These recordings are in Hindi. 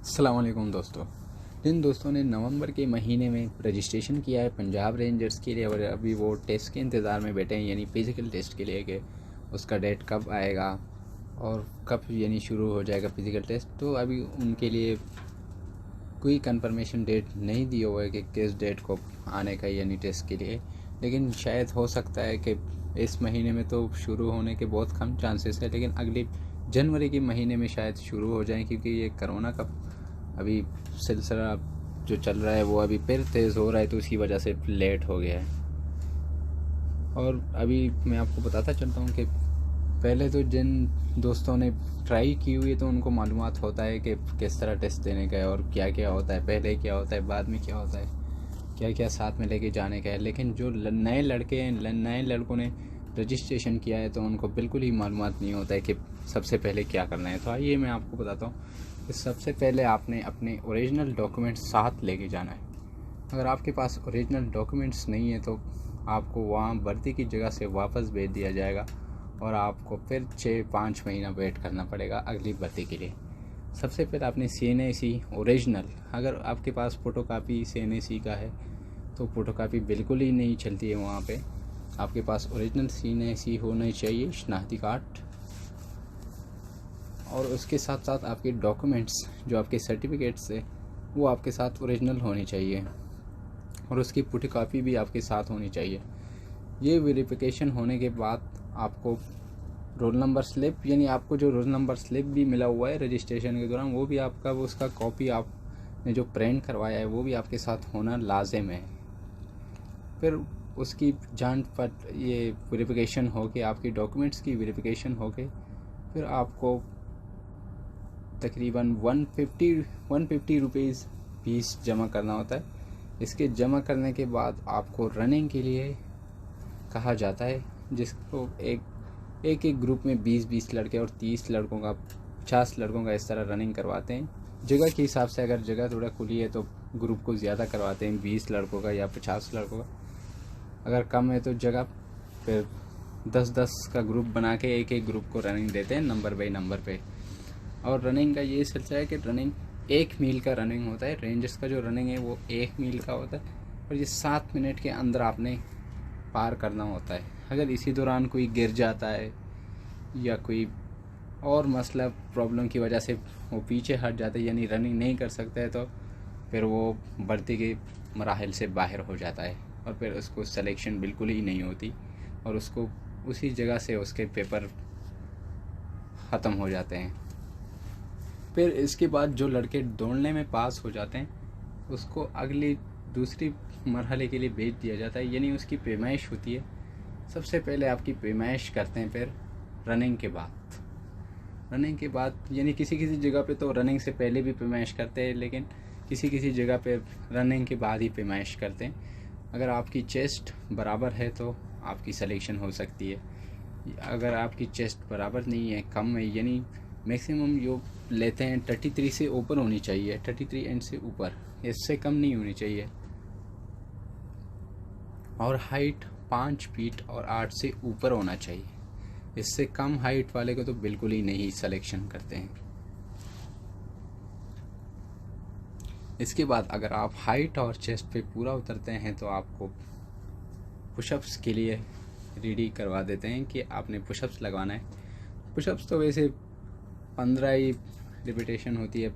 अस्सलाम वालेकुम दोस्तों। जिन दोस्तों ने नवंबर के महीने में रजिस्ट्रेशन किया है पंजाब रेंजर्स के लिए और अभी वो टेस्ट के इंतज़ार में बैठे हैं, यानी फ़िज़िकल टेस्ट के लिए, कि उसका डेट कब आएगा और कब यानी शुरू हो जाएगा फ़िज़िकल टेस्ट, तो अभी उनके लिए कोई कंफर्मेशन डेट नहीं दिया हुआ है कि किस डेट को आने का यानी टेस्ट के लिए। लेकिन शायद हो सकता है कि इस महीने में तो शुरू होने के बहुत कम चांसेस है, लेकिन अगले जनवरी के महीने में शायद शुरू हो जाए, क्योंकि ये कोरोना का अभी सिलसिला जो चल रहा है वो अभी फिर तेज़ हो रहा है, तो उसकी वजह से लेट हो गया है। और अभी मैं आपको बताता चलता हूँ कि पहले तो जिन दोस्तों ने ट्राई की हुई है तो उनको मालूमात होता है कि किस तरह टेस्ट देने का है और क्या क्या होता है, पहले क्या होता है, बाद में क्या होता है, क्या क्या साथ में लेके जाने का है। लेकिन जो नए लड़के हैं, नए लड़कों ने रजिस्ट्रेशन किया है तो उनको बिल्कुल ही मालूमात नहीं होता है कि सबसे पहले क्या करना है। तो आइए मैं आपको बताता हूँ कि सबसे पहले आपने अपने ओरिजिनल डॉक्यूमेंट्स साथ लेके जाना है। अगर आपके पास ओरिजिनल डॉक्यूमेंट्स नहीं है तो आपको वहाँ भर्ती की जगह से वापस भेज दिया जाएगा और आपको फिर 6-5 महीना वेट करना पड़ेगा अगली भर्ती के लिए। सबसे पहले आपने CNAC ओरिजिनल, अगर आपके पास फ़ोटोकॉपी CNAC का है तो फ़ोटोकॉपी बिल्कुल ही नहीं चलती है वहाँ पे। आपके पास ओरिजिनल CNAC होना चाहिए, शनाख्ती कार्ड, और उसके साथ साथ आपके डॉक्यूमेंट्स जो आपके सर्टिफिकेट्स है वो आपके साथ ओरिजिनल होनी चाहिए और उसकी फ़ोटोकॉपी भी आपके साथ होनी चाहिए। ये वेरिफिकेशन होने के बाद आपको रोल नंबर स्लिप, यानी आपको जो रोल नंबर स्लिप भी मिला हुआ है रजिस्ट्रेशन के दौरान, वो भी आपका, वो उसका कॉपी आपने जो प्रिंट करवाया है वो भी आपके साथ होना लाजिम है। फिर उसकी जांच पर ये वेरिफिकेशन हो के, आपकी डॉक्यूमेंट्स की वेरिफिकेशन हो के, फिर आपको तकरीबन 150 रुपीज़ फीस जमा करना होता है। इसके जमा करने के बाद आपको रनिंग के लिए कहा जाता है, जिसको एक ग्रुप में 20-20 लड़के और 30 लड़कों का, 50 लड़कों का इस तरह रनिंग करवाते हैं। जगह के हिसाब से, अगर जगह थोड़ा खुली है तो ग्रुप को ज़्यादा करवाते हैं, 20 लड़कों का या 50 लड़कों का। अगर कम है तो जगह फिर 10-10 का ग्रुप बना के एक ग्रुप को रनिंग देते हैं नंबर बाई नंबर पे। और रनिंग का ये सिलसिला है कि रनिंग 1 मील का रनिंग होता है। रेंजर्स का जो रनिंग है वो 1 मील का होता है और ये 7 मिनट के अंदर आपने पार करना होता है। अगर इसी दौरान कोई गिर जाता है या कोई और मसला, प्रॉब्लम की वजह से वो पीछे हट जाता है, यानी रनिंग नहीं कर सकता है, तो फिर वो भर्ती के मराहल से बाहर हो जाता है और फिर उसको सिलेक्शन बिल्कुल ही नहीं होती और उसको उसी जगह से उसके पेपर ख़त्म हो जाते हैं। फिर इसके बाद जो लड़के दौड़ने में पास हो जाते हैं उसको अगली दूसरी मरहले के लिए भेज दिया जाता है, यानी उसकी पैमाइश होती है। सबसे पहले आपकी पैमाइश करते हैं, फिर रनिंग के बाद यानी किसी किसी जगह पे तो रनिंग से पहले भी पैमाइश करते हैं, लेकिन किसी किसी जगह पे रनिंग के बाद ही पैमाइश करते हैं। अगर आपकी चेस्ट बराबर है तो आपकी सिलेक्शन हो सकती है। अगर आपकी चेस्ट बराबर नहीं है, कम है, यानी मैक्सिमम जो लेते हैं 33 से ऊपर होनी चाहिए, 33 इंच से ऊपर, इससे कम नहीं होनी चाहिए। और हाइट 5 फीट और 8 से ऊपर होना चाहिए। इससे कम हाइट वाले को तो बिल्कुल ही नहीं सिलेक्शन करते हैं। इसके बाद अगर आप हाइट और चेस्ट पे पूरा उतरते हैं तो आपको पुशअप्स के लिए रेडी करवा देते हैं कि आपने पुशअप्स लगवाना है। पुशअप्स तो वैसे 15 ही रिपीटेशन होती है,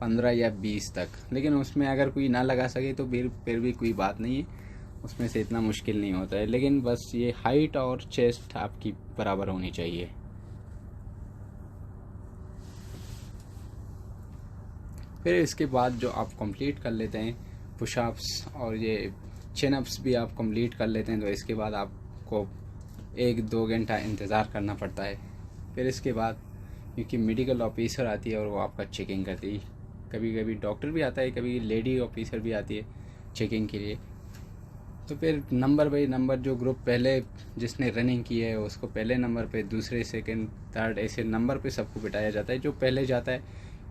15 या 20 तक, लेकिन उसमें अगर कोई ना लगा सके तो फिर भी कोई बात नहीं है, उसमें से इतना मुश्किल नहीं होता है। लेकिन बस ये हाइट और चेस्ट आपकी बराबर होनी चाहिए। फिर इसके बाद जो आप कंप्लीट कर लेते हैं पुशअप्स और ये चिनअप्स भी आप कंप्लीट कर लेते हैं, तो इसके बाद आपको 1-2 घंटा इंतज़ार करना पड़ता है। फिर इसके बाद क्योंकि मेडिकल ऑफिसर आती है और वो आपका चेकिंग करती है, कभी कभी डॉक्टर भी आता है, कभी लेडी ऑफिसर भी आती है चेकिंग के लिए। तो फिर नंबर बाई नंबर जो ग्रुप पहले जिसने रनिंग की है उसको पहले नंबर पे, दूसरे, सेकंड, थर्ड, ऐसे नंबर पे सबको बिठाया जाता है। जो पहले जाता है,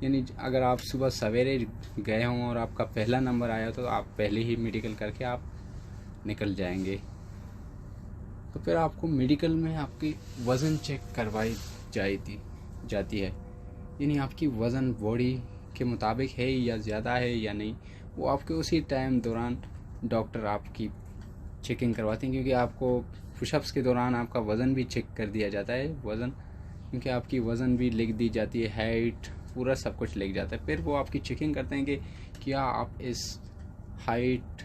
यानी अगर आप सुबह सवेरे गए हों और आपका पहला नंबर आया तो आप पहले ही मेडिकल करके आप निकल जाएंगे। तो फिर आपको मेडिकल में आपकी वज़न चेक करवाई जाती है, यानी आपकी वज़न, बॉडी के मुताबिक है या ज़्यादा है या नहीं, वो आपके उसी टाइम दौरान डॉक्टर आपकी चेकिंग करवाते हैं। क्योंकि आपको पुशअप्स के दौरान आपका वज़न भी चेक कर दिया जाता है, वज़न, क्योंकि आपकी वज़न भी लिख दी जाती है, हाइट, पूरा सब कुछ लिख जाता है। फिर वो आपकी चेकिंग करते हैं कि क्या आप इस हाइट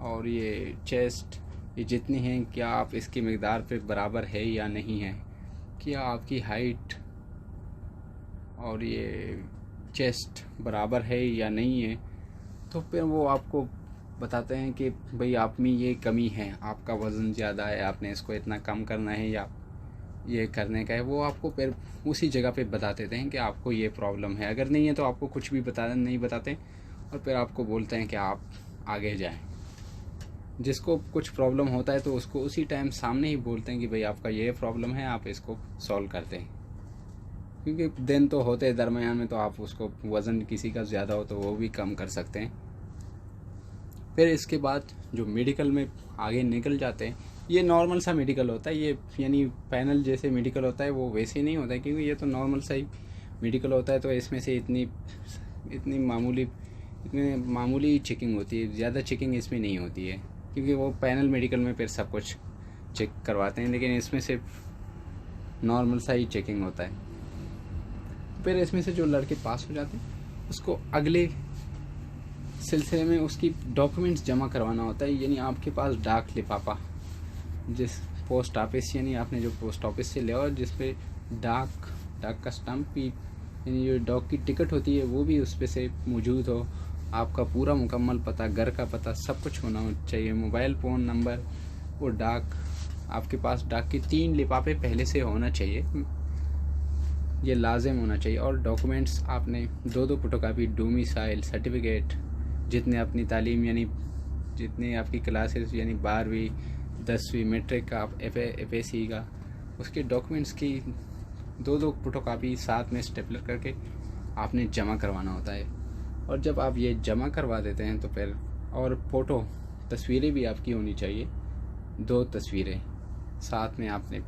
और ये चेस्ट ये जितनी हैं, क्या आप इसकी मकदार पे बराबर है या नहीं है, क्या आपकी हाइट और ये चेस्ट बराबर है या नहीं है। तो फिर वो आपको बताते हैं कि भाई आप में ये कमी है, आपका वज़न ज़्यादा है, आपने इसको इतना कम करना है या ये करने का है। वो आपको फिर उसी जगह पे बता देते हैं कि आपको ये प्रॉब्लम है। अगर नहीं है तो आपको कुछ भी नहीं बताते और फिर आपको बोलते हैं कि आप आगे जाएं। जिसको कुछ प्रॉब्लम होता है तो उसको उसी टाइम सामने ही बोलते हैं कि भाई आपका ये प्रॉब्लम है, आप इसको सॉल्व करते हैं। क्योंकि दिन तो होते हैं दरमियान में, तो आप उसको वज़न किसी का ज़्यादा हो तो वो भी कम कर सकते हैं। फिर इसके बाद जो मेडिकल में आगे निकल जाते हैं, ये नॉर्मल सा मेडिकल होता है, ये यानी पैनल जैसे मेडिकल होता है वो वैसे नहीं होता है, क्योंकि ये तो नॉर्मल सा ही मेडिकल होता है। तो इसमें से इतनी मामूली चेकिंग होती है, ज़्यादा चेकिंग इसमें नहीं होती है, क्योंकि वो पैनल मेडिकल में फिर सब कुछ चेक करवाते हैं, लेकिन इसमें सिर्फ नॉर्मल सा ही चेकिंग होता है। फिर इसमें से जो लड़के पास हो जाते हैं उसको अगले सिलसिले में उसकी डॉक्यूमेंट्स जमा करवाना होता है। यानी आपके पास डाक लिफाफा, जिस पोस्ट ऑफिस, यानी आपने जो पोस्ट ऑफिस से लिया और जिस पे डाक का स्टम्प भी, यानी जो डॉक की टिकट होती है वो भी उस पे से मौजूद हो, आपका पूरा मुकम्मल पता, घर का पता, सब कुछ होना चाहिए, मोबाइल फ़ोन नंबर, वो डाक आपके पास, डाक के 3 लिफाफे पहले से होना चाहिए, ये लाजिम होना चाहिए। और डॉक्यूमेंट्स आपने 2 फोटोकॉपी, डोमिसाइल सर्टिफिकेट, जितने अपनी तालीम, यानी जितनी आपकी क्लासेस, यानी 12वीं 10वीं मैट्रिक का, FAC का, उसके डॉक्यूमेंट्स की 2 फोटोकॉपी साथ में स्टेपलर करके आपने जमा करवाना होता है। और जब आप ये जमा करवा देते हैं तो फिर, और फ़ोटो तस्वीरें भी आपकी होनी चाहिए, 2 तस्वीरें साथ में आपने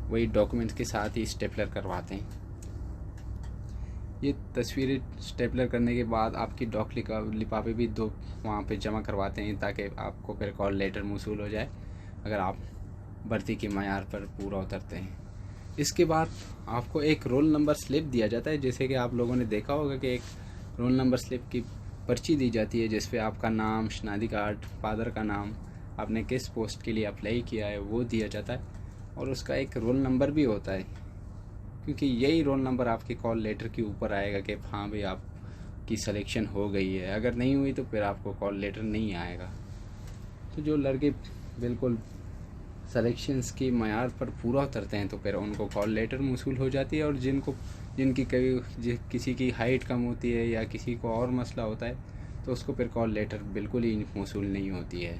वही डॉक्यूमेंट्स के साथ ही स्टेपलर करवाते हैं। ये तस्वीरें स्टेपलर करने के बाद आपकी डॉक लिफाफे भी 2 वहाँ पे जमा करवाते हैं, ताकि आपको फिर कॉल लेटर मौसूल हो जाए अगर आप भर्ती के मयार पर पूरा उतरते हैं। इसके बाद आपको एक रोल नंबर स्लिप दिया जाता है, जैसे कि आप लोगों ने देखा होगा कि एक रोल नंबर स्लिप की पर्ची दी जाती है, जिस पे आपका नाम, शनाख्ती कार्ड, फादर का नाम, आपने किस पोस्ट के लिए अप्लाई किया है वो दिया जाता है, और उसका एक रोल नंबर भी होता है, क्योंकि यही रोल नंबर आपके कॉल लेटर के ऊपर आएगा कि हाँ भाई आपकी सिलेक्शन हो गई है। अगर नहीं हुई तो फिर आपको कॉल लेटर नहीं आएगा। तो जो लड़के बिल्कुल सिलेक्शंस की मयार पर पूरा उतरते हैं तो फिर उनको कॉल लेटर मौसूल हो जाती है, और जिनकी किसी की हाइट कम होती है या किसी को और मसला होता है तो उसको फिर कॉल लेटर बिल्कुल ही मौसूल नहीं होती है।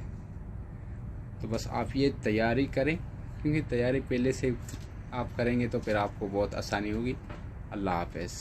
तो बस आप ये तैयारी करें, क्योंकि तैयारी पहले से आप करेंगे तो फिर आपको बहुत आसानी होगी। अल्लाह हाफ़िज़।